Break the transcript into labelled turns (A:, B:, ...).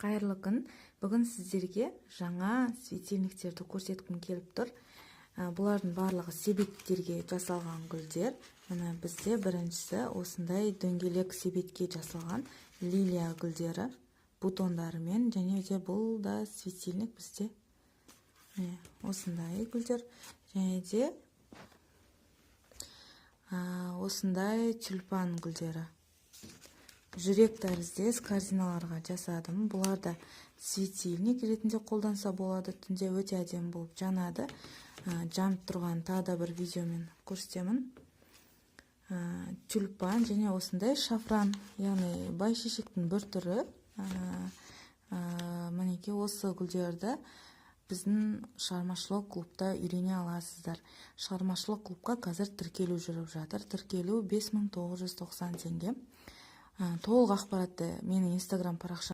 A: Қайырлы күн. Бүгін сіздерге жаңа светильниктерді көрсеткім келіп тұр. Бұлардың барлығы себеттерге жасалған гүлдер. Мына бізде біріншісі осындай дөңгелек себетке жасалған лилия гүлдері бутондарымен, және де бұл да светильник бізде. Осындай гүлдер, және де осындай тюльпан гүлдері. Жүрек тәріздес корзиналарға жасадым. Бұларда светильник ретінде қолданса болады. Түнде өте әдемі болып жанады. Жанып тұрған тағы да бір видеомен көрсетемін. Тюльпан және осындай шафран, яғни байшешектің бір түрі. Мінекей осы гүлдерді біздің шығармашылық клубта үйрене аласыздар. Шығармашылық клубқа қазір тіркелу жүріп жатыр. Тіркелу 5990 теңге. Толық ақпаратты менің инстаграм парақшам